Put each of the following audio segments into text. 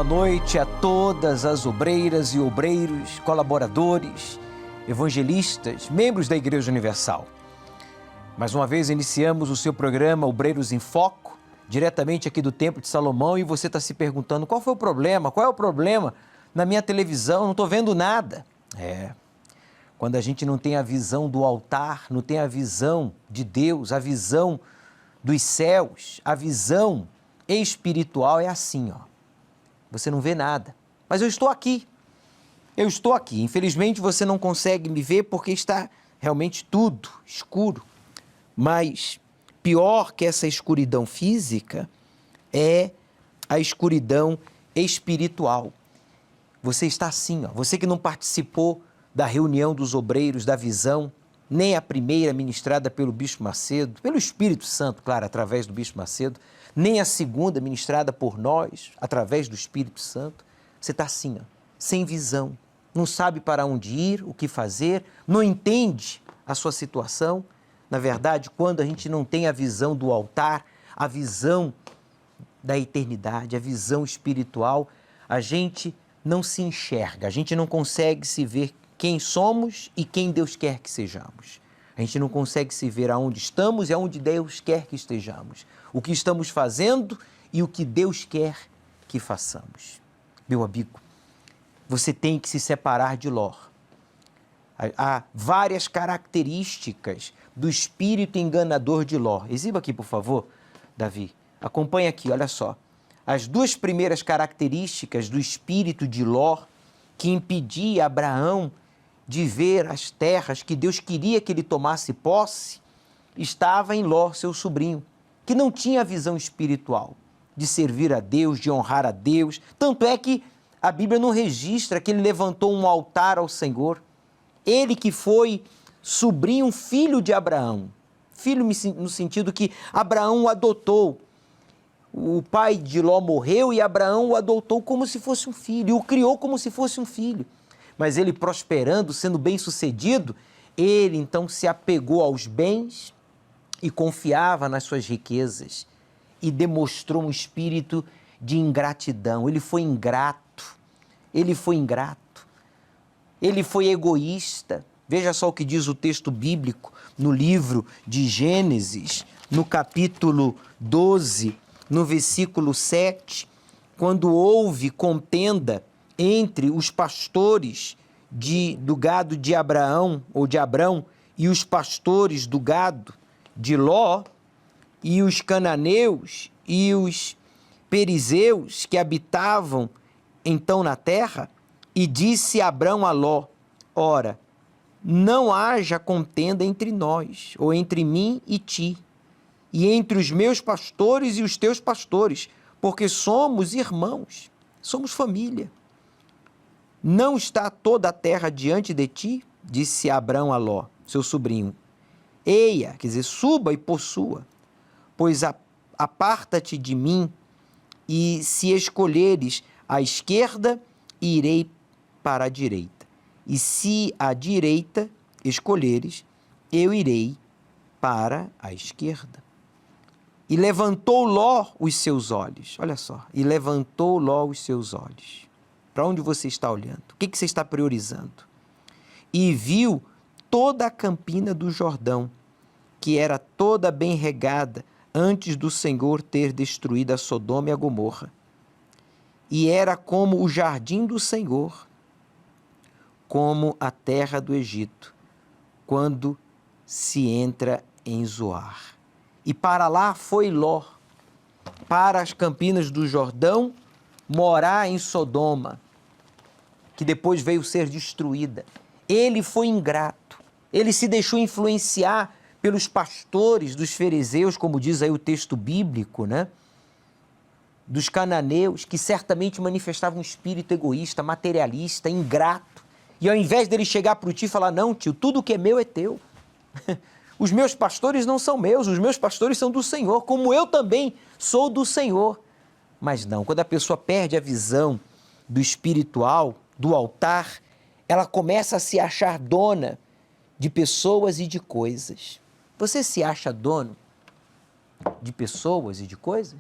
noite a todas as obreiras e obreiros, colaboradores, evangelistas, membros da Igreja Universal. Mais uma vez iniciamos o seu programa Obreiros em Foco, diretamente aqui do Templo de Salomão, e você está se perguntando qual foi o problema, qual é o problema na minha televisão, não estou vendo nada. Quando a gente não tem a visão do altar, não tem a visão de Deus, a visão dos céus, a visão espiritual, é assim, ó. Você não vê nada, mas eu estou aqui. Eu estou aqui. Infelizmente você não consegue me ver porque está realmente tudo escuro. Mas pior que essa escuridão física é a escuridão espiritual. Você está assim, ó. Você que não participou da reunião dos obreiros da visão, nem a primeira ministrada pelo Bispo Macedo, pelo Espírito Santo, claro, através do Bispo Macedo, nem a segunda ministrada por nós, através do Espírito Santo. Você está assim, ó, sem visão, não sabe para onde ir, o que fazer, não entende a sua situação. Na verdade, quando a gente não tem a visão do altar, a visão da eternidade, a visão espiritual, a gente não se enxerga, a gente não consegue se ver quem somos e quem Deus quer que sejamos. A gente não consegue se ver aonde estamos e aonde Deus quer que estejamos. O que estamos fazendo e o que Deus quer que façamos. Meu amigo, você tem que se separar de Ló. Há várias características do espírito enganador de Ló. Exiba aqui, por favor, Davi. Acompanhe aqui, olha só. As duas primeiras características do espírito de Ló que impedia Abraão de ver as terras que Deus queria que ele tomasse posse, estava em Ló, seu sobrinho, que não tinha a visão espiritual de servir a Deus, de honrar a Deus. Tanto é que a Bíblia não registra que ele levantou um altar ao Senhor. Ele que foi sobrinho, filho de Abraão. Filho no sentido que Abraão o adotou. O pai de Ló morreu e Abraão o adotou como se fosse um filho, e o criou como se fosse um filho. Mas ele prosperando, sendo bem-sucedido, ele então se apegou aos bens e confiava nas suas riquezas e demonstrou um espírito de ingratidão. Ele foi ingrato, ele foi egoísta. Veja só o que diz o texto bíblico no livro de Gênesis, no capítulo 12, no versículo 7, quando houve contenda entre os pastores do gado de Abraão, ou de Abrão, e os pastores do gado de Ló, e os cananeus e os perizeus que habitavam então na terra, e disse Abrão a Ló: ora, não haja contenda entre nós, ou entre mim e ti, e entre os meus pastores e os teus pastores, porque somos irmãos, somos família. Não está toda a terra diante de ti? Disse Abrão a Ló, seu sobrinho. Eia, quer dizer, suba e possua, pois aparta-te de mim, e se escolheres a esquerda, irei para a direita. E se a direita escolheres, eu irei para a esquerda. E levantou Ló os seus olhos, olha só, e levantou Ló os seus olhos. Para onde você está olhando? O que você está priorizando? E viu toda a campina do Jordão, que era toda bem regada, antes do Senhor ter destruído a Sodoma e a Gomorra. E era como o jardim do Senhor, como a terra do Egito, quando se entra em Zoar. E para lá foi Ló, para as campinas do Jordão, morar em Sodoma, que depois veio ser destruída. Ele foi ingrato, ele se deixou influenciar pelos pastores dos fariseus, como diz aí o texto bíblico, né? Dos cananeus, que certamente manifestavam um espírito egoísta, materialista, ingrato. E ao invés dele chegar para o tio e falar: não, tio, tudo que é meu é teu. Os meus pastores não são meus, os meus pastores são do Senhor, como eu também sou do Senhor. Mas não, quando a pessoa perde a visão do espiritual, do altar, ela começa a se achar dona de pessoas e de coisas. Você se acha dono de pessoas e de coisas?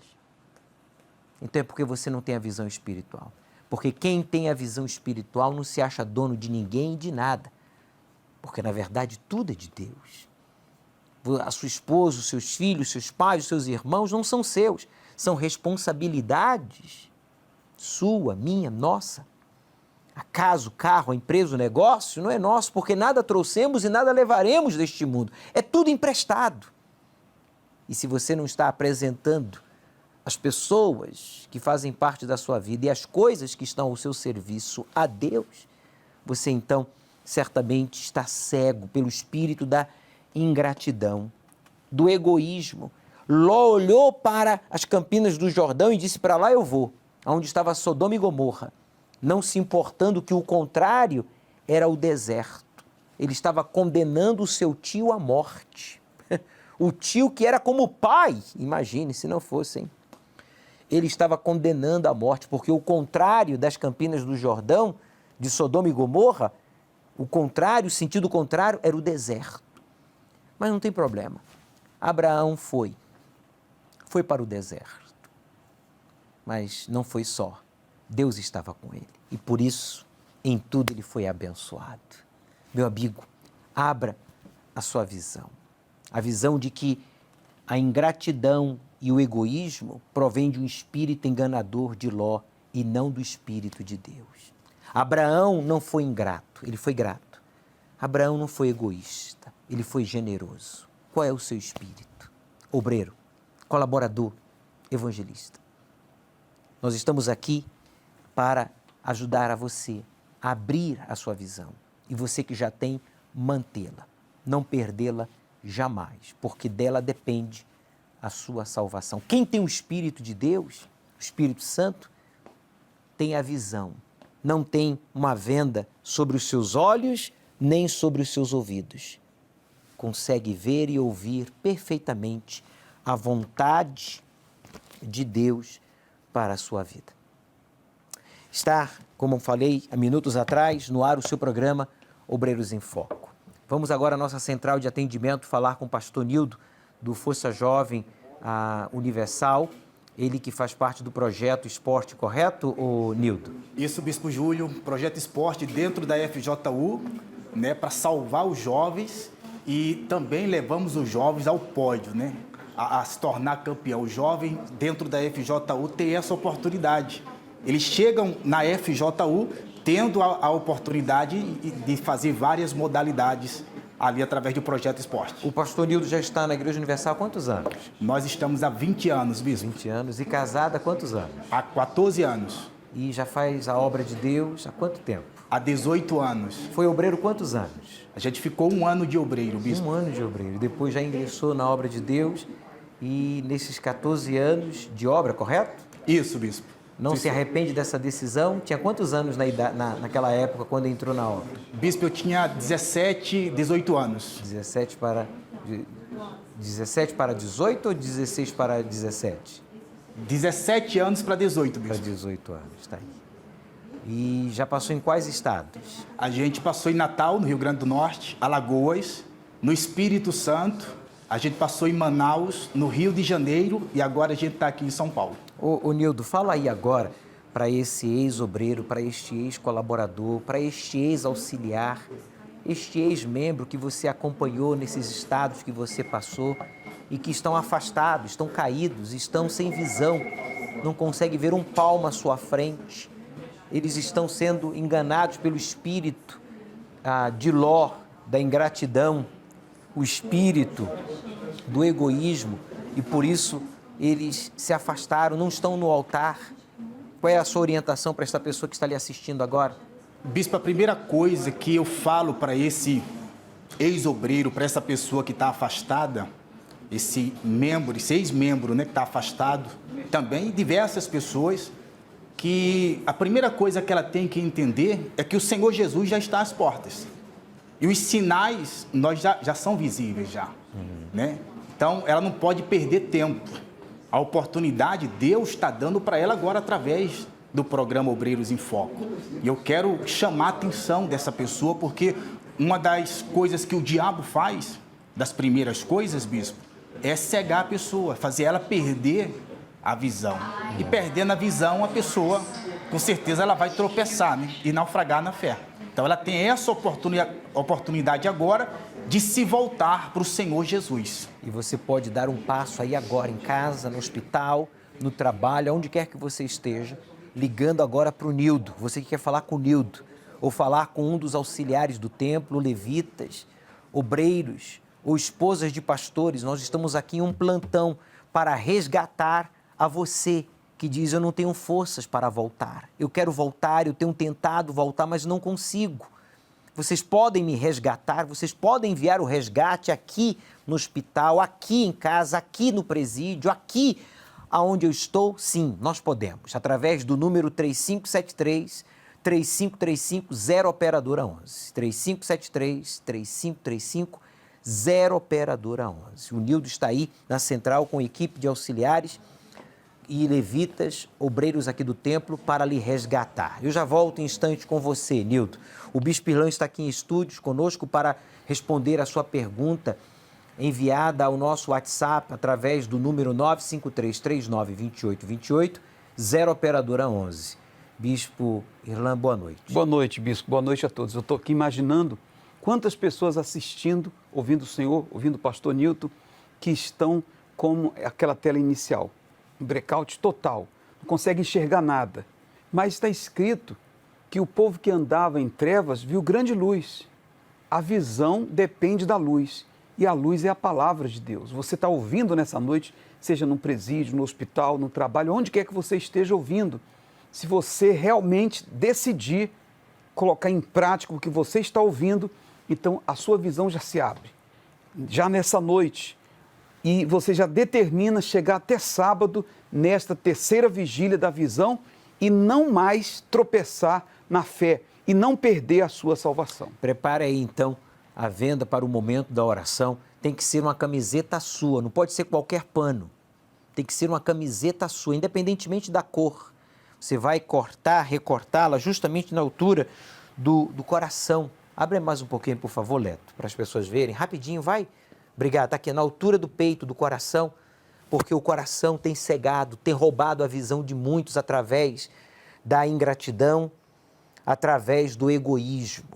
Então é porque você não tem a visão espiritual. Porque quem tem a visão espiritual não se acha dono de ninguém e de nada. Porque, na verdade, tudo é de Deus. A sua esposa, os seus filhos, seus pais, os seus irmãos não são seus. São responsabilidades sua, minha, nossa. A casa, o carro, a empresa, o negócio não é nosso, porque nada trouxemos e nada levaremos deste mundo. É tudo emprestado. E se você não está apresentando as pessoas que fazem parte da sua vida e as coisas que estão ao seu serviço a Deus, você então certamente está cego pelo espírito da ingratidão, do egoísmo. Ló olhou para as campinas do Jordão e disse: para lá eu vou, onde estava Sodoma e Gomorra, não se importando que o contrário era o deserto. Ele estava condenando o seu tio à morte. O tio que era como pai, imagine se não fosse, hein? Ele estava condenando a morte, porque o contrário das campinas do Jordão, de Sodoma e Gomorra, o contrário, o sentido contrário, era o deserto. Mas não tem problema. Abraão foi para o deserto. Mas não foi só. Deus estava com ele. E por isso, em tudo ele foi abençoado. Meu amigo, abra a sua visão. A visão de que a ingratidão e o egoísmo provém de um espírito enganador de Ló e não do Espírito de Deus. Abraão não foi ingrato, ele foi grato. Abraão não foi egoísta, ele foi generoso. Qual é o seu espírito? Obreiro, colaborador, evangelista. Nós estamos aqui para ajudar a você a abrir a sua visão. E você que já tem, mantê-la, não perdê-la jamais, porque dela depende a sua salvação. Quem tem o Espírito de Deus, o Espírito Santo, tem a visão, não tem uma venda sobre os seus olhos, nem sobre os seus ouvidos. Consegue ver e ouvir perfeitamente a vontade de Deus para a sua vida. Está, como eu falei há minutos atrás, no ar o seu programa Obreiros em Foco. Vamos agora à nossa central de atendimento falar com o pastor Nildo, do Força Jovem Universal, ele que faz parte do projeto Esporte, correto, Nildo? Isso, Bispo Júlio, projeto Esporte dentro da FJU, né, para salvar os jovens e também levamos os jovens ao pódio, né, a se tornar campeão. O jovem dentro da FJU tem essa oportunidade. Eles chegam na FJU tendo a oportunidade de fazer várias modalidades ali através do projeto Esporte. O pastor Nildo já está na Igreja Universal há quantos anos? Nós estamos há 20 anos, Bispo. 20 anos. E casado há quantos anos? Há 14 anos. E já faz a obra de Deus há quanto tempo? Há 18 anos. Foi obreiro quantos anos? A gente ficou 1 ano de obreiro, Bispo. 1 ano de obreiro. Depois já ingressou na obra de Deus e nesses 14 anos de obra, correto? Isso, Bispo. Não se arrepende dessa decisão? Tinha quantos anos naquela época, quando entrou na obra? Bispo, eu tinha 17, 18 anos. 17 para 18 ou 16 para 17? 17 anos para 18, Para Bispo. 18 anos, tá aí. E já passou em quais estados? A gente passou em Natal, no Rio Grande do Norte, Alagoas, no Espírito Santo, a gente passou em Manaus, no Rio de Janeiro e agora a gente está aqui em São Paulo. Ô Nildo, fala aí agora para esse ex-obreiro, para este ex-colaborador, para este ex-auxiliar, este ex-membro que você acompanhou nesses estados que você passou e que estão afastados, estão caídos, estão sem visão, não conseguem ver um palmo à sua frente. Eles estão sendo enganados pelo espírito de Ló, da ingratidão, o espírito do egoísmo e por isso eles se afastaram, não estão no altar. Qual é a sua orientação para essa pessoa que está ali assistindo agora? Bispo, a primeira coisa que eu falo para esse ex-obreiro, para essa pessoa que está afastada, esse ex-membro, né, que está afastado, também diversas pessoas, que a primeira coisa que ela tem que entender é que o Senhor Jesus já está às portas. E os sinais já são visíveis já, né? Então, ela não pode perder tempo. A oportunidade Deus está dando para ela agora através do programa Obreiros em Foco. E eu quero chamar a atenção dessa pessoa, porque uma das coisas que o diabo faz, das primeiras coisas, Bispo, é cegar a pessoa, fazer ela perder a visão. E perdendo a visão, a pessoa, com certeza, ela vai tropeçar, né? E naufragar na fé. Então, ela tem essa oportunidade agora de se voltar para o Senhor Jesus. E você pode dar um passo aí agora, em casa, no hospital, no trabalho, onde quer que você esteja, ligando agora para o Nildo. Você que quer falar com o Nildo, ou falar com um dos auxiliares do templo, levitas, obreiros, ou esposas de pastores. Nós estamos aqui em um plantão para resgatar a você que diz: eu não tenho forças para voltar. Eu quero voltar, eu tenho tentado voltar, mas não consigo. Vocês podem me resgatar, vocês podem enviar o resgate aqui no hospital, aqui em casa, aqui no presídio, aqui aonde eu estou? Sim, nós podemos, através do número 3573-3535, 0 operadora 11. 3573-3535, 0 operadora 11. O Nildo está aí na central com equipe de auxiliares e levitas, obreiros aqui do templo, para lhe resgatar. Eu já volto em instante com você, Nildo. O Bispo Irlão está aqui em estúdios conosco para responder a sua pergunta enviada ao nosso WhatsApp através do número 953392828, 0 operadora 11. Bispo Irlão, boa noite. Boa noite, Bispo. Boa noite a todos. Eu estou aqui imaginando quantas pessoas assistindo, ouvindo o Senhor, ouvindo o pastor Nilton, que estão como aquela tela inicial. Um blackout total, não consegue enxergar nada. Mas está escrito que o povo que andava em trevas viu grande luz. A visão depende da luz, e a luz é a palavra de Deus. Você está ouvindo nessa noite, seja num presídio, no hospital, no trabalho, onde quer que você esteja ouvindo. Se você realmente decidir colocar em prática o que você está ouvindo, então a sua visão já se abre. Já nessa noite, e você já determina chegar até sábado, nesta terceira vigília da visão, e não mais tropeçar na fé, e não perder a sua salvação. Prepare aí, então, a venda para o momento da oração. Tem que ser uma camiseta sua, não pode ser qualquer pano. Tem que ser uma camiseta sua, independentemente da cor. Você vai cortar, recortá-la justamente na altura do coração. Abre mais um pouquinho, por favor, Leto, para as pessoas verem. Rapidinho, vai. Obrigado. Está aqui na altura do peito, do coração, porque o coração tem cegado, tem roubado a visão de muitos através da ingratidão, através do egoísmo.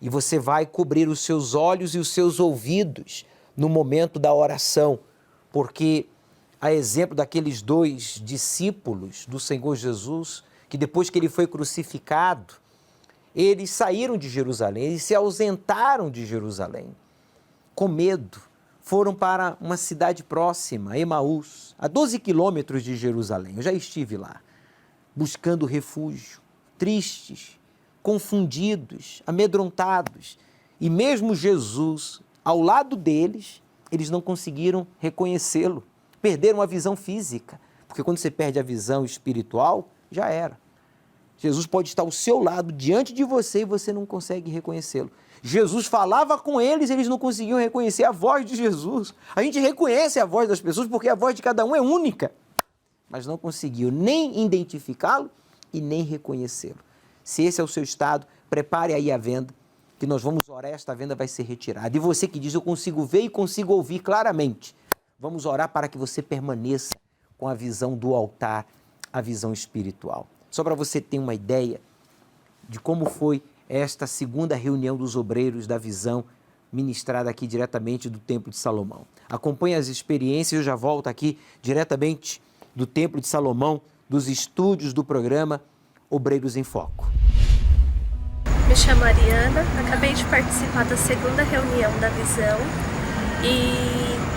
E você vai cobrir os seus olhos e os seus ouvidos no momento da oração, porque, a exemplo daqueles 2 discípulos do Senhor Jesus, que depois que ele foi crucificado, eles saíram de Jerusalém, eles se ausentaram de Jerusalém, com medo. Foram para uma cidade próxima, Emaús, a 12 quilômetros de Jerusalém. Eu já estive lá, buscando refúgio, tristes, confundidos, amedrontados. E mesmo Jesus, ao lado deles, eles não conseguiram reconhecê-lo. Perderam a visão física, porque quando você perde a visão espiritual, já era. Jesus pode estar ao seu lado, diante de você, e você não consegue reconhecê-lo. Jesus falava com eles, eles não conseguiam reconhecer a voz de Jesus. A gente reconhece a voz das pessoas porque a voz de cada um é única, mas não conseguiu nem identificá-lo e nem reconhecê-lo. Se esse é o seu estado, prepare aí a venda, que nós vamos orar, esta venda vai ser retirada. E você que diz: eu consigo ver e consigo ouvir claramente, vamos orar para que você permaneça com a visão do altar, a visão espiritual. Só para você ter uma ideia de como foi esta segunda reunião dos obreiros da visão, ministrada aqui diretamente do Templo de Salomão. Acompanhe as experiências, eu já volto aqui diretamente do Templo de Salomão, dos estúdios do programa Obreiros em Foco. Me chamo Mariana, acabei de participar da segunda reunião da visão e,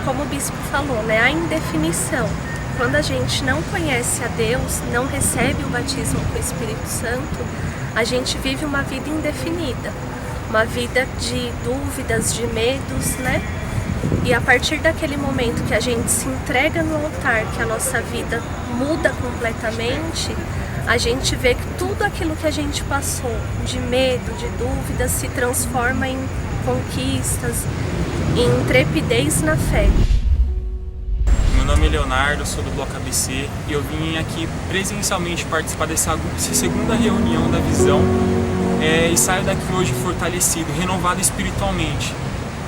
como o bispo falou, a indefinição. Quando a gente não conhece a Deus, não recebe o batismo com o Espírito Santo, a gente vive uma vida indefinida, uma vida de dúvidas, de medos, E a partir daquele momento que a gente se entrega no altar, que a nossa vida muda completamente, a gente vê que tudo aquilo que a gente passou, de medo, de dúvidas, se transforma em conquistas, em intrepidez na fé. Meu nome é Leonardo, sou do Bloco ABC e eu vim aqui presencialmente participar dessa segunda reunião da visão e saio daqui hoje fortalecido, renovado espiritualmente.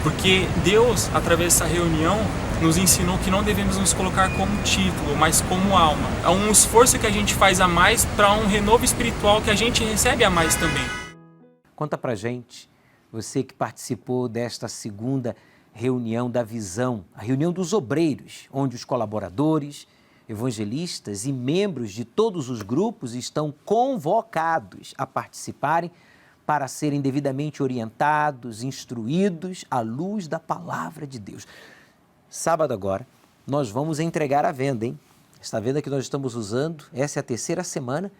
Porque Deus, através dessa reunião, nos ensinou que não devemos nos colocar como título, mas como alma. É um esforço que a gente faz a mais para um renovo espiritual que a gente recebe a mais também. Conta pra gente, você que participou desta segunda reunião da visão, a reunião dos obreiros, onde os colaboradores, evangelistas e membros de todos os grupos estão convocados a participarem para serem devidamente orientados, instruídos à luz da palavra de Deus. Sábado agora, nós vamos entregar a venda, hein? Esta venda que nós estamos usando, essa é a terceira semana,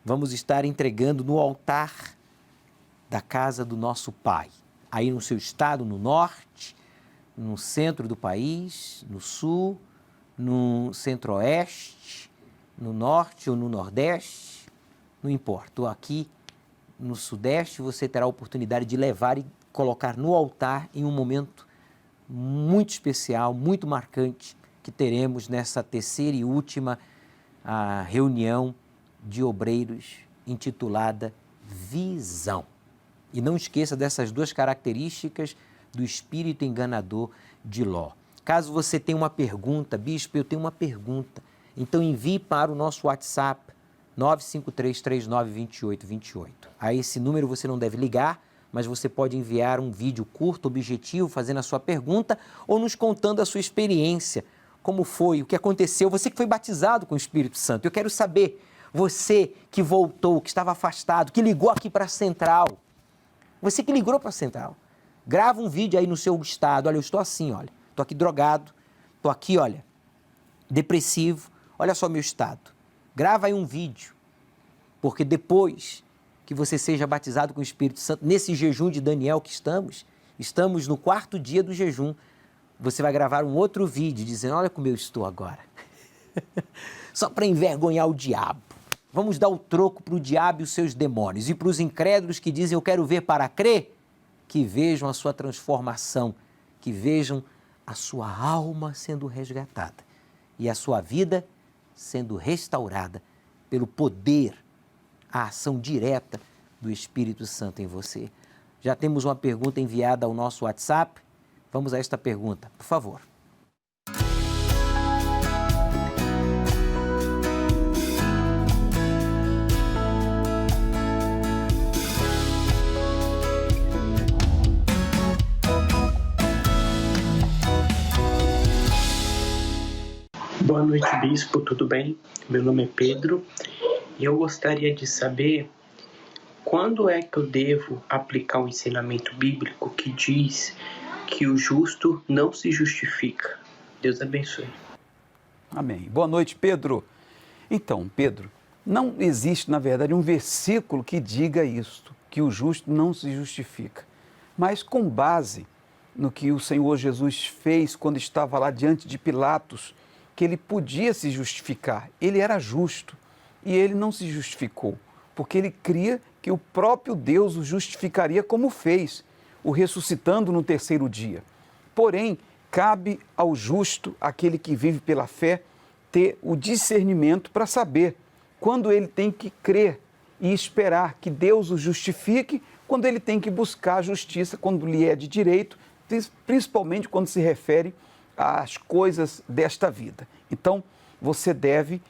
vamos estar entregando no altar da casa do nosso Pai, aí no seu estado, no norte, no centro do país, no sul, no centro-oeste, no norte ou no nordeste, não importa. Ou aqui no sudeste, você terá a oportunidade de levar e colocar no altar em um momento muito especial, muito marcante, que teremos nessa terceira e última reunião de obreiros intitulada Visão. E não esqueça dessas duas características do espírito enganador de Ló. Caso você tenha uma pergunta, bispo, eu tenho uma pergunta, então envie para o nosso WhatsApp 953392828. A esse número você não deve ligar, mas você pode enviar um vídeo curto, objetivo, fazendo a sua pergunta ou nos contando a sua experiência, como foi, o que aconteceu, você que foi batizado com o Espírito Santo. Eu quero saber, você que voltou, que estava afastado, que ligou aqui para a central, você que ligou para a central, grava um vídeo aí no seu estado, olha, eu estou assim, olha, estou aqui drogado, estou aqui, olha, depressivo, olha só meu estado. Grava aí um vídeo, porque depois que você seja batizado com o Espírito Santo, nesse jejum de Daniel que estamos no 4º dia do jejum, você vai gravar um outro vídeo dizendo, olha como eu estou agora. Só para envergonhar o diabo. Vamos dar o troco para o diabo e os seus demônios. E para os incrédulos que dizem, eu quero ver para crer, que vejam a sua transformação, que vejam a sua alma sendo resgatada e a sua vida sendo restaurada pelo poder, a ação direta do Espírito Santo em você. Já temos uma pergunta enviada ao nosso WhatsApp. Vamos a esta pergunta, por favor. Boa noite, bispo, tudo bem? Meu nome é Pedro e eu gostaria de saber quando é que eu devo aplicar o ensinamento bíblico que diz que o justo não se justifica. Deus abençoe. Amém. Boa noite, Pedro. Então, Pedro, não existe, na verdade, um versículo que diga isto, que o justo não se justifica. Mas com base no que o Senhor Jesus fez quando estava lá diante de Pilatos, que ele podia se justificar, ele era justo e ele não se justificou, porque ele cria que o próprio Deus o justificaria como fez, o ressuscitando no 3º dia. Porém, cabe ao justo, aquele que vive pela fé, ter o discernimento para saber quando ele tem que crer e esperar que Deus o justifique, quando ele tem que buscar a justiça, quando lhe é de direito, principalmente quando se refere às coisas desta vida. Então, você deve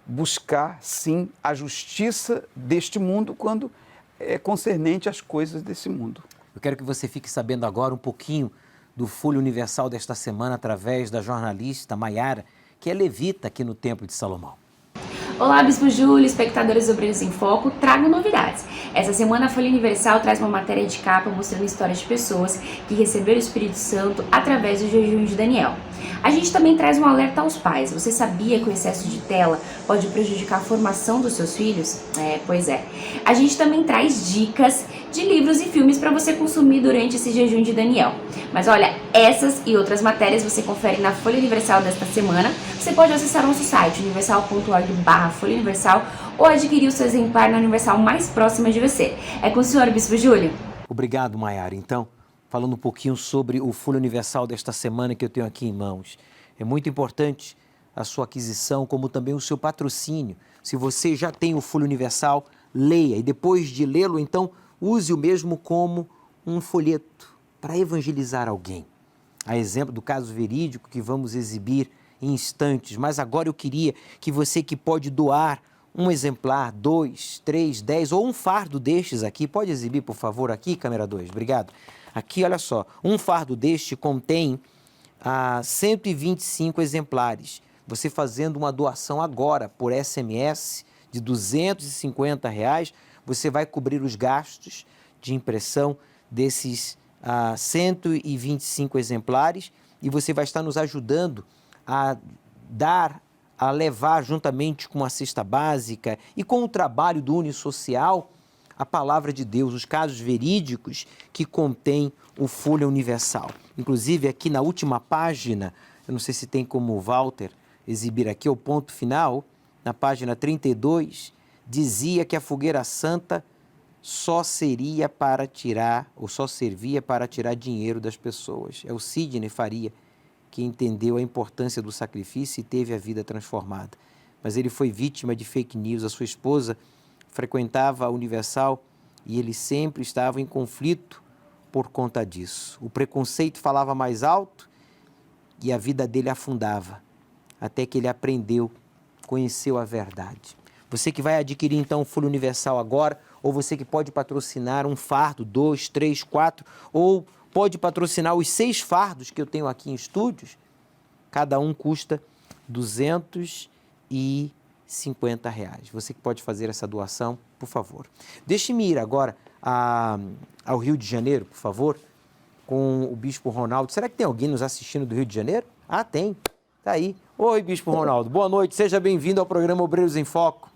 buscar, sim, a justiça deste mundo quando é concernente às coisas desse mundo. Eu quero que você fique sabendo agora um pouquinho do Folha Universal desta semana através da jornalista Maiara, que é levita aqui no Templo de Salomão. Olá, Bispo Júlio, espectadores do Obreiros em Foco, trago novidades. Essa semana a Folha Universal traz uma matéria de capa mostrando histórias de pessoas que receberam o Espírito Santo através do jejum de Daniel. A gente também traz um alerta aos pais. Você sabia que o excesso de tela pode prejudicar a formação dos seus filhos? Pois é. A gente também traz dicas de livros e filmes para você consumir durante esse jejum de Daniel. Mas olha, essas e outras matérias você confere na Folha Universal desta semana. Você pode acessar nosso site universal.org/Folha Universal ou adquirir o seu exemplar na Universal mais próxima de você. É com o senhor, Bispo Júlio. Obrigado, Maiara. Então, falando um pouquinho sobre o Folha Universal desta semana que eu tenho aqui em mãos. É muito importante a sua aquisição, como também o seu patrocínio. Se você já tem o Folha Universal, leia e depois de lê-lo, então, use o mesmo como um folheto para evangelizar alguém. a exemplo do caso verídico que vamos exibir em instantes. Mas agora eu queria que você que pode doar um exemplar, 2, 3, 10 ou um fardo destes aqui, pode exibir, por favor, aqui, câmera 2, obrigado. Aqui, olha só, um fardo deste contém 125 exemplares. Você fazendo uma doação agora por SMS de R$ 250, você vai cobrir os gastos de impressão desses 125 exemplares e você vai estar nos ajudando a levar juntamente com a cesta básica e com o trabalho do Unisocial a palavra de Deus, os casos verídicos que contém o Folha Universal. Inclusive aqui na última página, eu não sei se tem como o Walter exibir aqui o ponto final, na página 32, dizia que a fogueira santa só servia para tirar dinheiro das pessoas. É o Sidney Faria que entendeu a importância do sacrifício e teve a vida transformada. Mas ele foi vítima de fake news. A sua esposa frequentava a Universal e ele sempre estava em conflito por conta disso. O preconceito falava mais alto e a vida dele afundava, até que ele aprendeu, conheceu a verdade. Você que vai adquirir então o Folha Universal agora, ou você que pode patrocinar um fardo, 2, 3, 4, ou pode patrocinar os 6 fardos que eu tenho aqui em estúdios, cada um custa R$ 250. Você que pode fazer essa doação, por favor. Deixe-me ir agora ao Rio de Janeiro, por favor, com o Bispo Ronaldo. Será que tem alguém nos assistindo do Rio de Janeiro? Ah, tem. Tá aí. Oi, Bispo Ronaldo. Boa noite. Seja bem-vindo ao programa Obreiros em Foco.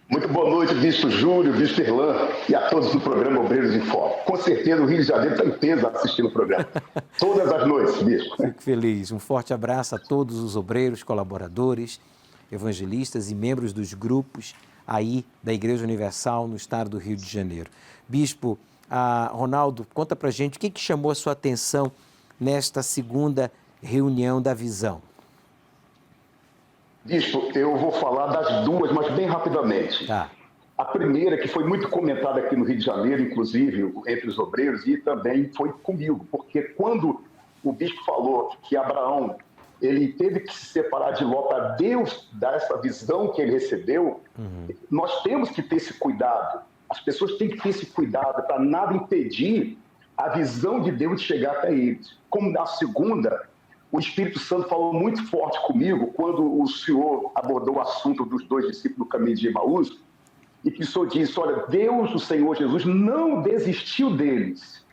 Muito boa noite, Bispo Júlio, Bispo Irlan e a todos do programa Obreiros em Foco. Com certeza o Rio de Janeiro está em peso assistindo o programa. Todas as noites, Bispo. Fico feliz. Um forte abraço a todos os obreiros, colaboradores, evangelistas e membros dos grupos aí da Igreja Universal no estado do Rio de Janeiro. Bispo, Ronaldo, conta pra gente o que chamou a sua atenção nesta segunda reunião da visão. Bispo, eu vou falar das duas, mas bem rapidamente. Tá. A primeira, que foi muito comentada aqui no Rio de Janeiro, inclusive entre os obreiros, e também foi comigo, porque quando o bispo falou que Abraão ele teve que se separar de Ló para Deus dar essa visão que ele recebeu, nós temos que ter esse cuidado. As pessoas têm que ter esse cuidado para nada impedir a visão de Deus de chegar até eles. Como na segunda, o Espírito Santo falou muito forte comigo quando o Senhor abordou o assunto dos 2 discípulos do caminho de Emaús, e que o Senhor disse, olha, Deus, o Senhor Jesus, não desistiu deles.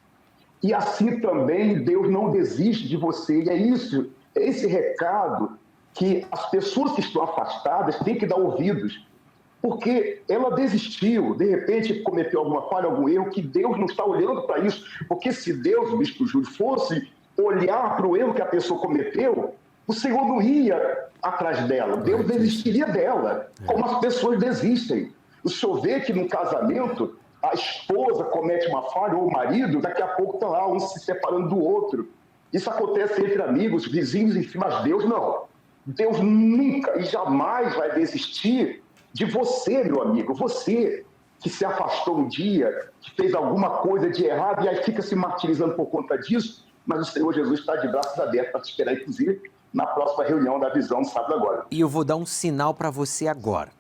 E assim também Deus não desiste de você. E é isso, é esse recado que as pessoas que estão afastadas têm que dar ouvidos. Porque ela desistiu, de repente cometeu alguma falha, algum erro, que Deus não está olhando para isso. Porque se Deus, Bispo Júlio, fosse olhar para o erro que a pessoa cometeu, o Senhor não ia atrás dela, Deus desistiria dela, como as pessoas desistem. O senhor vê que no casamento, a esposa comete uma falha, ou o marido, daqui a pouco está lá, um se separando do outro. Isso acontece entre amigos, vizinhos, enfim, mas Deus não. Deus nunca e jamais vai desistir de você, meu amigo, você que se afastou um dia, que fez alguma coisa de errado e aí fica se martirizando por conta disso, mas o Senhor Jesus está de braços abertos para te esperar, inclusive, na próxima reunião da visão, sábado agora. E eu vou dar um sinal para você agora.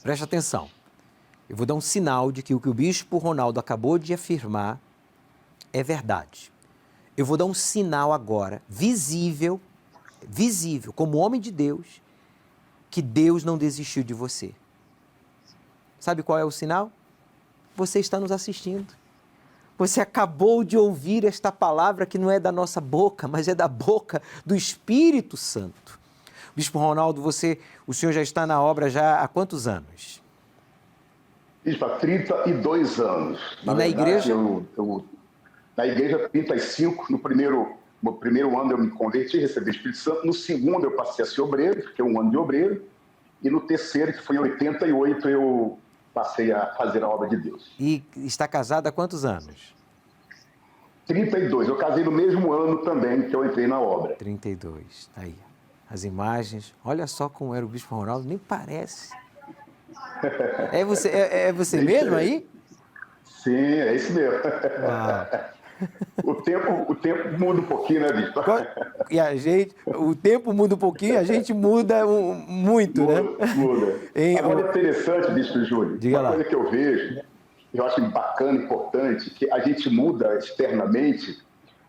Preste atenção. Eu vou dar um sinal de que o Bispo Ronaldo acabou de afirmar é verdade. Eu vou dar um sinal agora, visível, como homem de Deus, que Deus não desistiu de você. Sabe qual é o sinal? Você está nos assistindo. Você acabou de ouvir esta palavra que não é da nossa boca, mas é da boca do Espírito Santo. Bispo Ronaldo, o senhor já está na obra já há quantos anos? Bispo, há 32 anos. Na igreja? Na igreja, 35. No primeiro ano eu me converti, recebi o Espírito Santo. No segundo eu passei a ser obreiro, fiquei um ano de obreiro. E no terceiro, que foi em 88, eu passei a fazer a obra de Deus. E está casado há quantos anos? 32. Eu casei no mesmo ano também que eu entrei na obra. 32. Aí, as imagens. Olha só como era o Bispo Ronaldo, nem parece. É você mesmo aí? Sim, é isso mesmo. Uau. O o tempo muda um pouquinho, né, Bispo? E o tempo muda um pouquinho, a gente muda muito, né? Muda. Agora é interessante, Bispo Júlio, uma coisa que eu vejo, eu acho bacana, importante, que a gente muda externamente,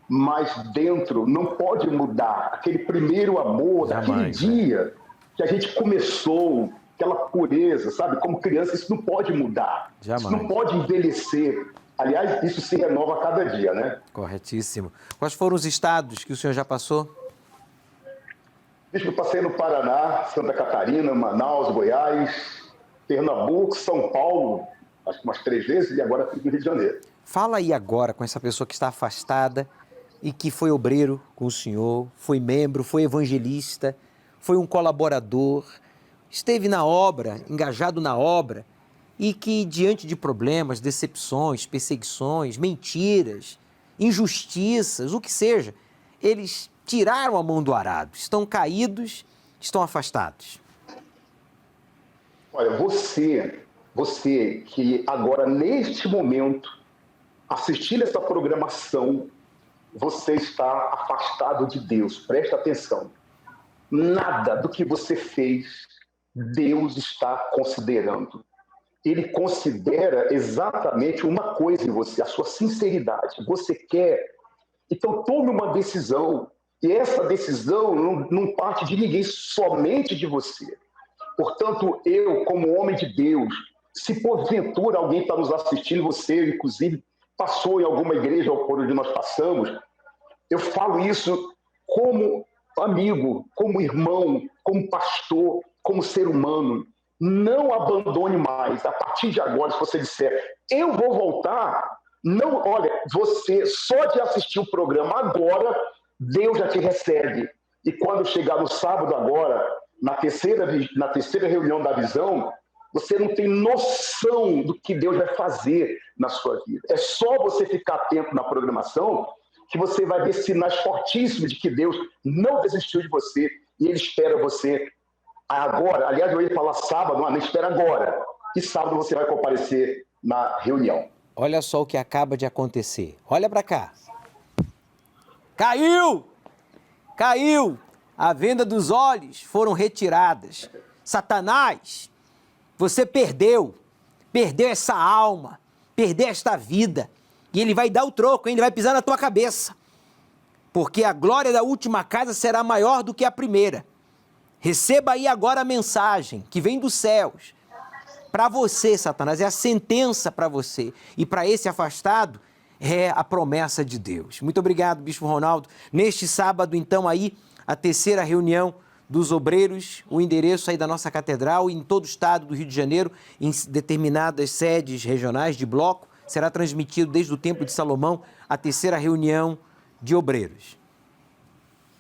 mas dentro não pode mudar aquele primeiro amor, daquele dia que a gente começou, aquela pureza, sabe? Como criança, isso não pode mudar. Jamais. Isso não pode envelhecer. Aliás, isso se renova a cada dia, né? Corretíssimo. Quais foram os estados que o senhor já passou? Eu passei no Paraná, Santa Catarina, Manaus, Goiás, Pernambuco, São Paulo, acho que umas 3 vezes, e agora no Rio de Janeiro. Fala aí agora com essa pessoa que está afastada e que foi obreiro com o senhor, foi membro, foi evangelista, foi um colaborador, esteve na obra, engajado na obra, e que diante de problemas, decepções, perseguições, mentiras, injustiças, o que seja, eles tiraram a mão do arado, estão caídos, estão afastados. Olha, você que agora, neste momento, assistindo essa programação, você está afastado de Deus, presta atenção. Nada do que você fez, Deus está considerando. Ele considera exatamente uma coisa em você, a sua sinceridade. Você quer, então tome uma decisão. E essa decisão não parte de ninguém, somente de você. Portanto, eu, como homem de Deus, se porventura alguém está nos assistindo, você, inclusive, passou em alguma igreja por onde nós passamos, eu falo isso como amigo, como irmão, como pastor, como ser humano. Não abandone mais. A partir de agora, se você disser, eu vou voltar, não, olha, você só de assistir o programa agora, Deus já te recebe. E quando chegar no sábado agora, na terceira reunião da visão, você não tem noção do que Deus vai fazer na sua vida. É só você ficar atento na programação que você vai ver sinais fortíssimos de que Deus não desistiu de você e Ele espera você agora. Aliás, eu ia falar sábado, mas não, espera agora. E sábado você vai comparecer na reunião. Olha só o que acaba de acontecer. Olha para cá. Caiu! Caiu! A venda dos olhos foram retiradas. Satanás, você perdeu essa alma, perdeu esta vida. E ele vai dar o troco, hein? Ele vai pisar na tua cabeça. Porque a glória da última casa será maior do que a primeira. Receba aí agora a mensagem que vem dos céus. Para você, Satanás, é a sentença para você. E para esse afastado, é a promessa de Deus. Muito obrigado, Bispo Ronaldo. Neste sábado, então, aí, a terceira reunião dos obreiros, o endereço aí da nossa catedral, em todo o estado do Rio de Janeiro, em determinadas sedes regionais de bloco, será transmitido desde o Templo de Salomão a terceira reunião de obreiros.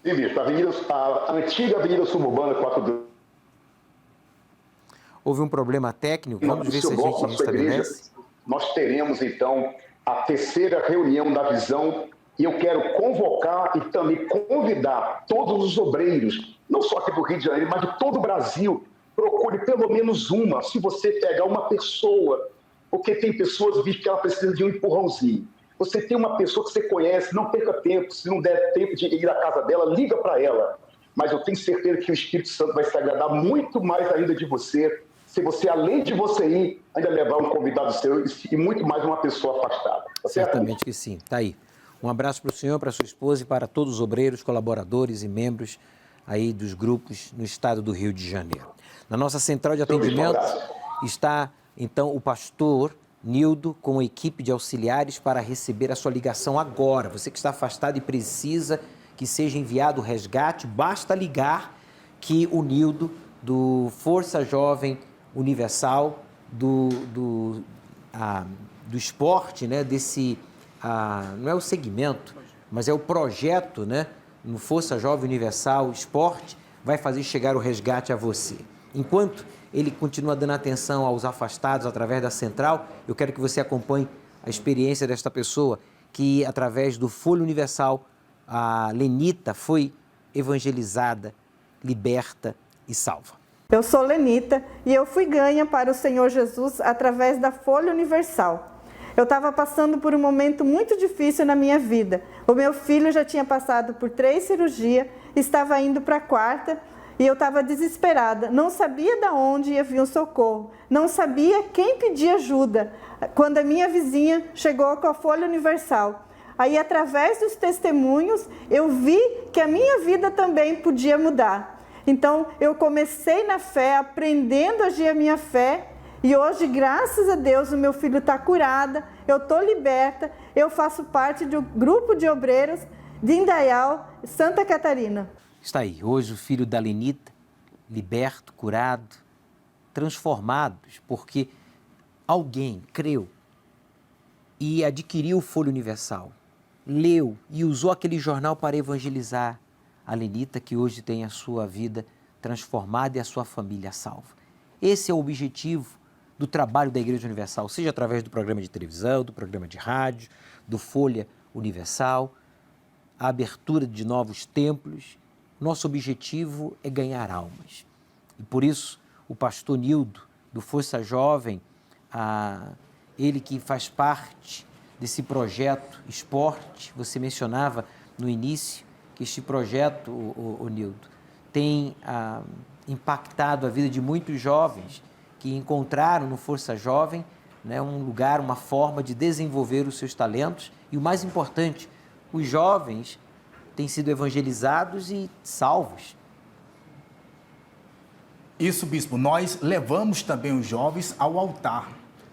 Sim, Bispo, a antiga Avenida Suburbana 42. Houve um problema técnico, vamos ver se a gente restabelece. Nós teremos, então, a terceira reunião da visão e eu quero convocar e também convidar todos os obreiros, não só aqui do Rio de Janeiro, mas de todo o Brasil. Procure pelo menos uma, se você pegar uma pessoa, porque tem pessoas que ela precisa de um empurrãozinho. Você tem uma pessoa que você conhece, não perca tempo, se não der tempo de ir à casa dela, liga para ela. Mas eu tenho certeza que o Espírito Santo vai se agradar muito mais ainda de você, se você, além de você ir, ainda levar um convidado seu e muito mais uma pessoa afastada. Tá certo? Certamente que sim. Tá aí. Um abraço para o senhor, para a sua esposa e para todos os obreiros, colaboradores e membros aí dos grupos no estado do Rio de Janeiro. Na nossa central de atendimento está, então, o pastor Nildo com a equipe de auxiliares para receber a sua ligação agora. Você que está afastado e precisa que seja enviado o resgate, basta ligar que o Nildo, do Força Jovem Universal, do esporte, né, desse... não é o segmento, mas é o projeto, né? No Força Jovem Universal Esporte, vai fazer chegar o resgate a você. Enquanto ele continua dando atenção aos afastados através da central, eu quero que você acompanhe a experiência desta pessoa que, através do Folha Universal, a Lenita foi evangelizada, liberta e salva. Eu sou Lenita e eu fui ganha para o Senhor Jesus através da Folha Universal. Eu estava passando por um momento muito difícil na minha vida. O meu filho já tinha passado por 3 cirurgias, estava indo para a 4ª e eu estava desesperada. Não sabia de onde ia vir o socorro, não sabia quem pedir ajuda. Quando a minha vizinha chegou com a Folha Universal. Aí, através dos testemunhos, eu vi que a minha vida também podia mudar. Então, eu comecei na fé, aprendendo a agir a minha fé. E hoje, graças a Deus, o meu filho está curado, eu estou liberta. Eu faço parte do grupo de obreiros de Indaial, Santa Catarina. Está aí, hoje o filho da Lenita, liberto, curado, transformados, porque alguém creu e adquiriu o Folha Universal, leu e usou aquele jornal para evangelizar a Lenita, que hoje tem a sua vida transformada e a sua família salva. Esse é o objetivo do trabalho da Igreja Universal, seja através do programa de televisão, do programa de rádio, do Folha Universal, a abertura de novos templos. Nosso objetivo é ganhar almas. E por isso, o pastor Nildo, do Força Jovem, ele que faz parte desse projeto Esporte, você mencionava no início que este projeto, o Nildo, tem impactado a vida de muitos jovens que encontraram no Força Jovem, né, um lugar, uma forma de desenvolver os seus talentos. E o mais importante, os jovens têm sido evangelizados e salvos. Isso, bispo, nós levamos também os jovens ao altar.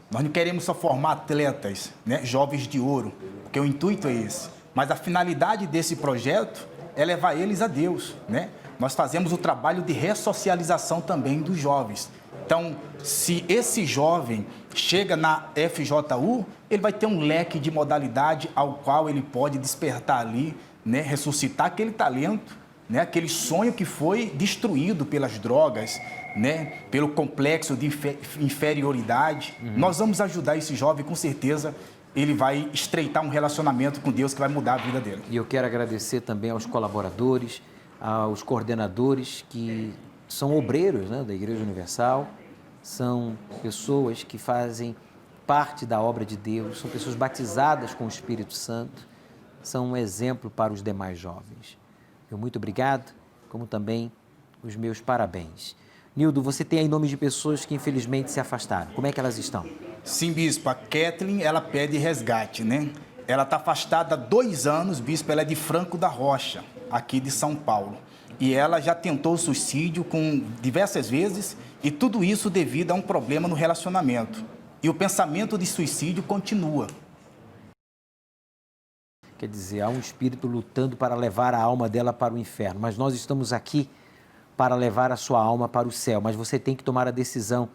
Nós não queremos só formar atletas, né, jovens de ouro, porque o intuito é esse. Mas a finalidade desse projeto é levar eles a Deus, né? Nós fazemos o trabalho de ressocialização também dos jovens. Então, se esse jovem chega na FJU, ele vai ter um leque de modalidade ao qual ele pode despertar ali, né, ressuscitar aquele talento, né, aquele sonho que foi destruído pelas drogas, né, pelo complexo de inferioridade. Nós vamos ajudar esse jovem, com certeza ele vai estreitar um relacionamento com Deus que vai mudar a vida dele. E eu quero agradecer também aos colaboradores, aos coordenadores que são obreiros, né, da Igreja Universal, são pessoas que fazem parte da obra de Deus, são pessoas batizadas com o Espírito Santo, são um exemplo para os demais jovens. Eu muito obrigado, como também os meus parabéns. Nildo, você tem aí nomes de pessoas que infelizmente se afastaram. Como é que elas estão? Sim, bispo. A Kathleen, ela pede resgate, né? Ela está afastada há 2 anos, bispo. Ela é de Franco da Rocha, aqui de São Paulo. E ela já tentou suicídio diversas vezes, e tudo isso devido a um problema no relacionamento. E o pensamento de suicídio continua. Quer dizer, há um espírito lutando para levar a alma dela para o inferno. Mas nós estamos aqui para levar a sua alma para o céu. Mas você tem que tomar a decisão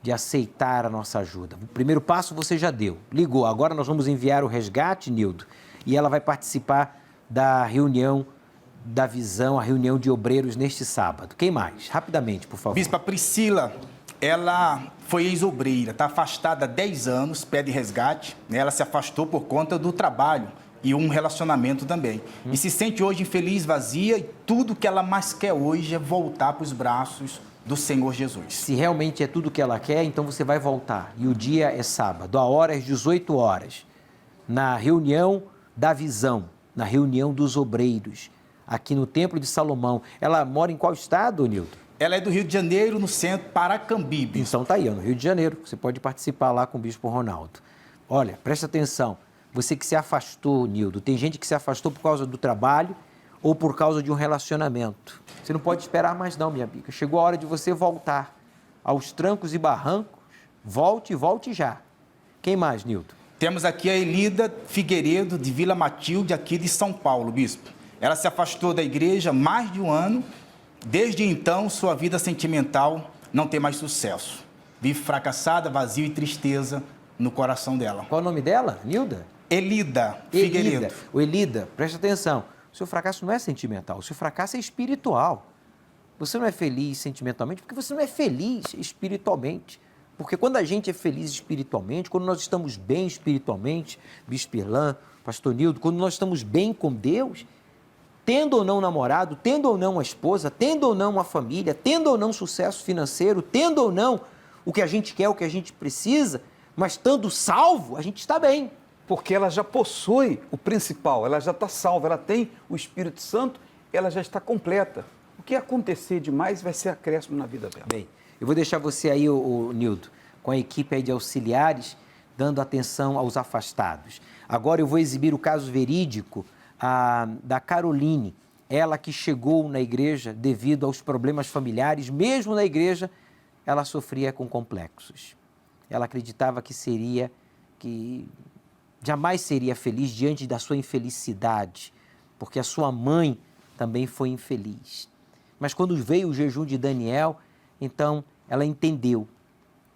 de aceitar a nossa ajuda. O primeiro passo você já deu, ligou. Agora nós vamos enviar o resgate, Nildo, e ela vai participar da reunião da visão, a reunião de obreiros neste sábado. Quem mais? Rapidamente, por favor. Bispa Priscila, ela foi ex-obreira, está afastada há 10 anos, pede resgate. Ela se afastou por conta do trabalho e um relacionamento também. E se sente hoje infeliz, vazia, e tudo que ela mais quer hoje é voltar para os braços do Senhor Jesus. Se realmente é tudo que ela quer, então você vai voltar. E o dia é sábado, a hora é às 18 horas, na reunião da visão, na reunião dos obreiros, aqui no Templo de Salomão. Ela mora em qual estado, Nildo? Ela é do Rio de Janeiro, no centro Paracambi. Então tá aí, no Rio de Janeiro. Você pode participar lá com o Bispo Ronaldo. Olha, presta atenção. Você que se afastou, Nildo, tem gente que se afastou por causa do trabalho ou por causa de um relacionamento. Você não pode esperar mais não, minha amiga. Chegou a hora de você voltar aos trancos e barrancos. Volte e volte já. Quem mais, Nildo? Temos aqui a Elida Figueiredo, de Vila Matilde, aqui de São Paulo, bispo. Ela se afastou da igreja há mais de 1 ano. Desde então, sua vida sentimental não tem mais sucesso. Vive fracassada, vazio e tristeza no coração dela. Qual o nome dela, Nilda? Elida Figueiredo. Elida, presta atenção. O seu fracasso não é sentimental, o seu fracasso é espiritual. Você não é feliz sentimentalmente porque você não é feliz espiritualmente. Porque quando a gente é feliz espiritualmente, quando nós estamos bem espiritualmente, Bispo Irlan, Pastor Nildo, quando nós estamos bem com Deus, tendo ou não namorado, tendo ou não uma esposa, tendo ou não uma família, tendo ou não sucesso financeiro, tendo ou não o que a gente quer, o que a gente precisa, Mas estando salvo, a gente está bem. Porque ela já possui o principal, ela já está salva, ela tem o Espírito Santo, ela já está completa. O que acontecer demais vai ser acréscimo na vida dela. Bem, eu vou deixar você aí, o Nildo, com a equipe aí de auxiliares, dando atenção aos afastados. Agora eu vou exibir o caso verídico da Caroline, ela que chegou na igreja devido aos problemas familiares, mesmo na igreja, ela sofria com complexos. Ela acreditava que jamais seria feliz diante da sua infelicidade, porque a sua mãe também foi infeliz. Mas quando veio o jejum de Daniel, então ela entendeu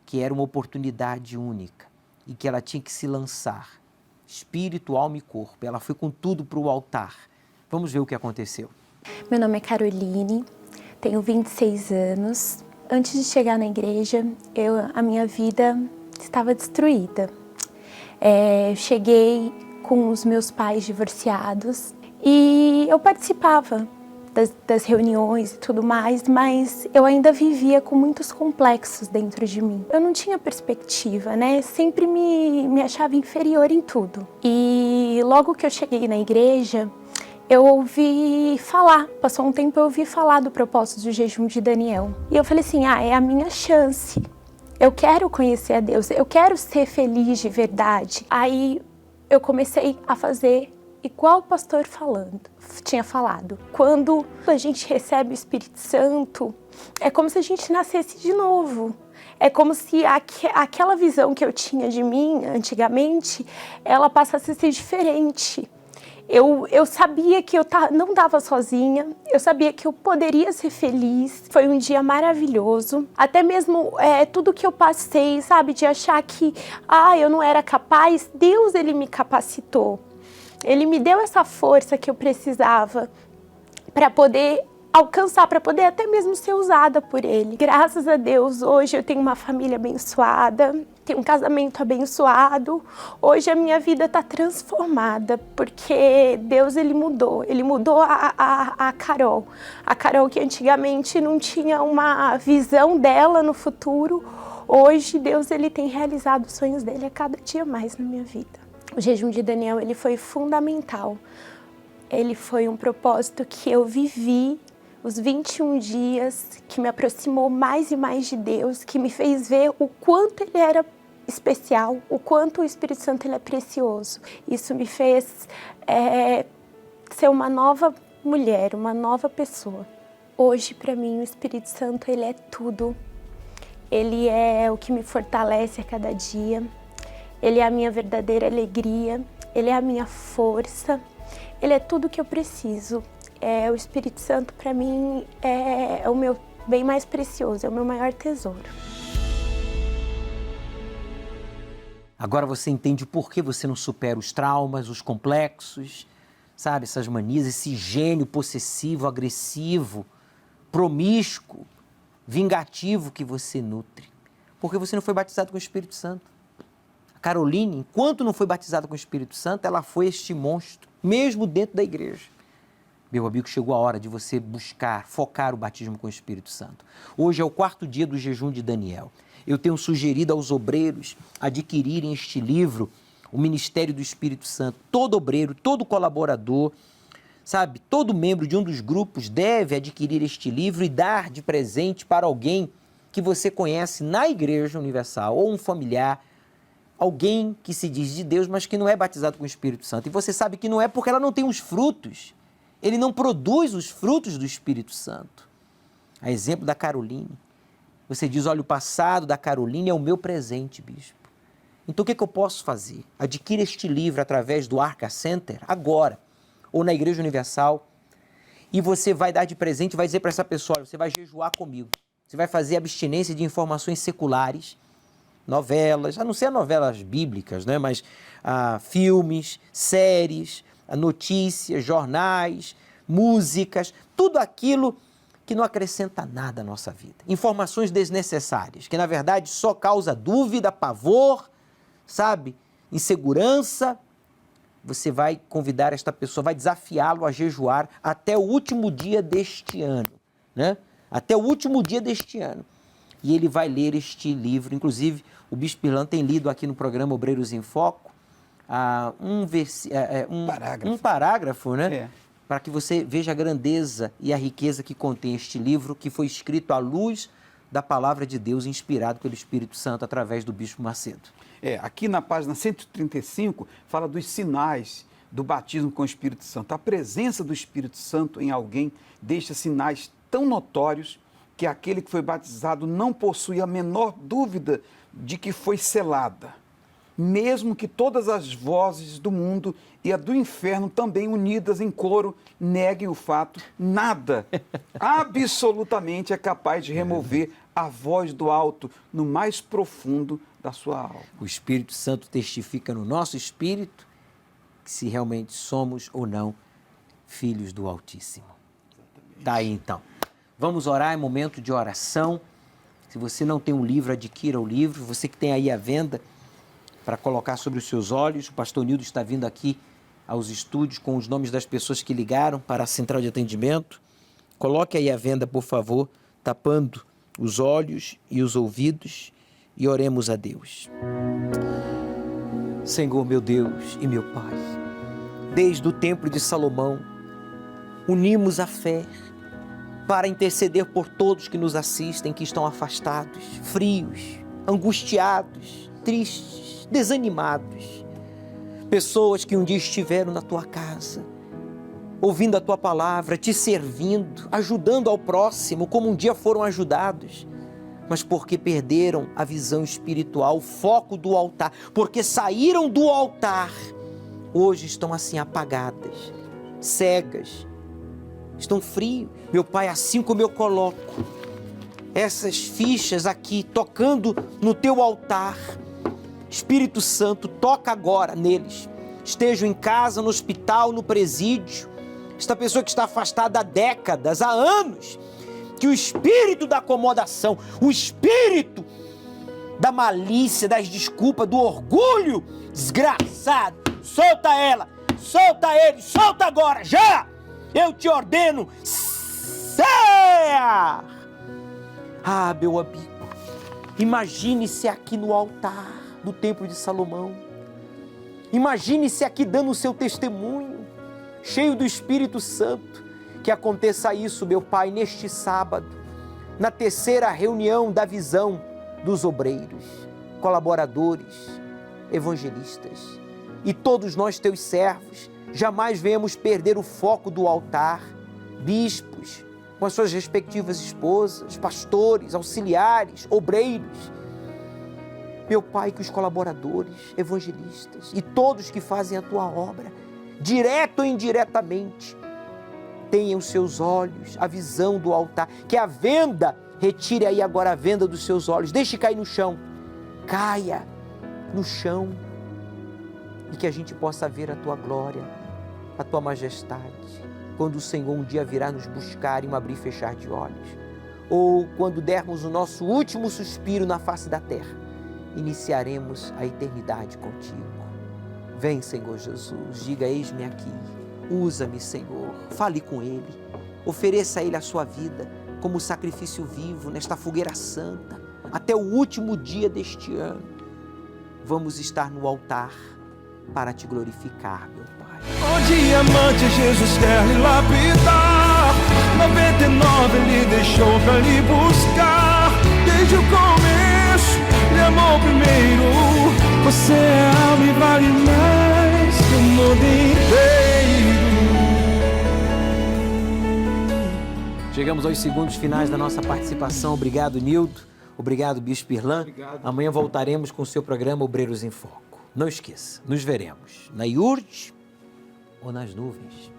que era uma oportunidade única e que ela tinha que se lançar, espírito, alma e corpo. Ela foi com tudo para o altar. Vamos ver o que aconteceu. Meu nome é Caroline, tenho 26 anos. Antes de chegar na igreja, a minha vida estava destruída. Cheguei com os meus pais divorciados e eu participava das reuniões e tudo mais, mas eu ainda vivia com muitos complexos dentro de mim. Eu não tinha perspectiva, né? Sempre me achava inferior em tudo. E logo que eu cheguei na igreja, eu ouvi falar, passou um tempo eu ouvi falar do propósito do jejum de Daniel. E eu falei assim, é a minha chance. Eu quero conhecer a Deus, eu quero ser feliz de verdade. Aí eu comecei a fazer igual o pastor tinha falado. Quando a gente recebe o Espírito Santo, é como se a gente nascesse de novo. É como se aquela visão que eu tinha de mim antigamente, ela passasse a ser diferente. Eu sabia que eu não estava sozinha, eu sabia que eu poderia ser feliz. Foi um dia maravilhoso. Até mesmo tudo que eu passei, sabe, de achar que eu não era capaz, Deus, Ele me capacitou. Ele me deu essa força que eu precisava para poder alcançar, para poder até mesmo ser usada por Ele. Graças a Deus, hoje eu tenho uma família abençoada, tenho um casamento abençoado. Hoje a minha vida está transformada, porque Deus, Ele mudou a Carol. A Carol que antigamente não tinha uma visão dela no futuro, hoje Deus, Ele tem realizado os sonhos dele a cada dia mais na minha vida. O jejum de Daniel, ele foi fundamental. Ele foi um propósito que eu vivi os 21 dias, que me aproximou mais e mais de Deus, que me fez ver o quanto Ele era especial, o quanto o Espírito Santo ele é precioso. Isso me fez ser uma nova mulher, uma nova pessoa. Hoje, para mim, o Espírito Santo ele é tudo. Ele é o que me fortalece a cada dia. Ele é a minha verdadeira alegria. Ele é a minha força. Ele é tudo que eu preciso. O Espírito Santo, para mim, é o meu bem mais precioso, é o meu maior tesouro. Agora você entende por que você não supera os traumas, os complexos, sabe? Essas manias, esse gênio possessivo, agressivo, promíscuo, vingativo que você nutre. Porque você não foi batizado com o Espírito Santo. A Caroline, enquanto não foi batizada com o Espírito Santo, ela foi este monstro, mesmo dentro da igreja. Meu amigo, chegou a hora de você buscar, focar o batismo com o Espírito Santo. Hoje é o 4º dia do jejum de Daniel. Eu tenho sugerido aos obreiros adquirirem este livro, o Ministério do Espírito Santo. Todo obreiro, todo colaborador, sabe, todo membro de um dos grupos deve adquirir este livro e dar de presente para alguém que você conhece na Igreja Universal, ou um familiar, alguém que se diz de Deus, mas que não é batizado com o Espírito Santo. E você sabe que não é porque ela não tem os frutos. Ele não produz os frutos do Espírito Santo. A exemplo da Caroline. Você diz, olha, o passado da Caroline é o meu presente, bispo. Então o que eu posso fazer? Adquira este livro através do Arca Center, agora, ou na Igreja Universal, e você vai dar de presente, vai dizer para essa pessoa, olha, você vai jejuar comigo. Você vai fazer abstinência de informações seculares, novelas, a não ser novelas bíblicas, né? Mas filmes, séries, notícias, jornais, músicas, tudo aquilo que não acrescenta nada à nossa vida. Informações desnecessárias, que na verdade só causa dúvida, pavor, sabe? Insegurança. Você vai convidar esta pessoa, vai desafiá-lo a jejuar até o último dia deste ano, né? Até o último dia deste ano. e ele vai ler este livro. Inclusive, o Bispo Irlan tem lido aqui no programa Obreiros em Foco um parágrafo, né? Para que você veja a grandeza e a riqueza que contém este livro, que foi escrito à luz da palavra de Deus, inspirado pelo Espírito Santo através do Bispo Macedo. Aqui na página 135, fala dos sinais do batismo com o Espírito Santo. A presença do Espírito Santo em alguém deixa sinais tão notórios que aquele que foi batizado não possui a menor dúvida de que foi selada. Mesmo que todas as vozes do mundo e a do inferno também unidas em coro neguem o fato, nada, absolutamente é capaz de remover a voz do alto no mais profundo da sua alma. O Espírito Santo testifica no nosso espírito que se realmente somos ou não filhos do Altíssimo. Tá aí então. Vamos orar, é momento de oração. Se você não tem um livro, adquira o livro. Você que tem aí à venda para colocar sobre os seus olhos, o pastor Nildo está vindo aqui aos estúdios com os nomes das pessoas que ligaram para a central de atendimento. Coloque aí à venda, por favor, tapando os olhos e os ouvidos, e oremos a Deus. Senhor, meu Deus e meu Pai, desde o templo de Salomão, unimos a fé para interceder por todos que nos assistem, que estão afastados, frios, angustiados, tristes, desanimados. Pessoas que um dia estiveram na tua casa, ouvindo a tua palavra, te servindo, ajudando ao próximo, como um dia foram ajudados, mas porque perderam a visão espiritual, o foco do altar, porque saíram do altar, hoje estão assim apagadas, cegas, estão frios. Meu Pai, assim como eu coloco essas fichas aqui, tocando no teu altar, Espírito Santo, toca agora neles. Estejam em casa, no hospital, no presídio. Esta pessoa que está afastada há décadas, há anos. Que o espírito da acomodação, o espírito da malícia, das desculpas, do orgulho desgraçado, solta ela, solta ele, solta agora, já! Eu te ordeno, saia! Ah, meu amigo, imagine-se aqui no altar do Templo de Salomão. Imagine-se aqui dando o seu testemunho, cheio do Espírito Santo. Que aconteça isso, meu Pai, neste sábado, na terceira reunião da visão dos obreiros, colaboradores, evangelistas. E todos nós, teus servos, jamais venhamos perder o foco do altar. Bispos, com as suas respectivas esposas, pastores, auxiliares, obreiros. Meu Pai, que os colaboradores, evangelistas e todos que fazem a tua obra, direto ou indiretamente, tenham os seus olhos, a visão do altar, que a venda, retire aí agora a venda dos seus olhos, deixe cair no chão, caia no chão, e que a gente possa ver a tua glória, a tua majestade, quando o Senhor um dia virá nos buscar em um abrir e fechar de olhos, ou quando dermos o nosso último suspiro na face da terra, iniciaremos a eternidade contigo. Vem, Senhor Jesus, diga: eis-me aqui. Usa-me, Senhor, fale com Ele, ofereça a Ele a sua vida como sacrifício vivo nesta fogueira santa, até o último dia deste ano. Vamos estar no altar para te glorificar, meu Pai. O diamante Jesus quer lhe lapidar, 99 Ele deixou pra lhe buscar. Desde o começo, Ele amou primeiro. Você é alma e vale mais que o mundo inteiro. Chegamos aos segundos finais da nossa participação. Obrigado, Nildo. Obrigado, Bispo Irlan. Obrigado. Amanhã voltaremos com o seu programa Obreiros em Foco. Não esqueça, nos veremos na Iurde ou nas nuvens.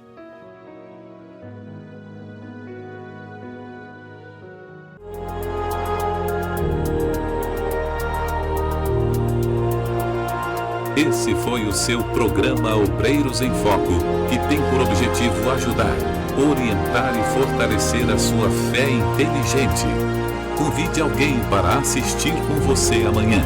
Esse foi o seu programa Obreiros em Foco, que tem por objetivo ajudar, orientar e fortalecer a sua fé inteligente. Convide alguém para assistir com você amanhã.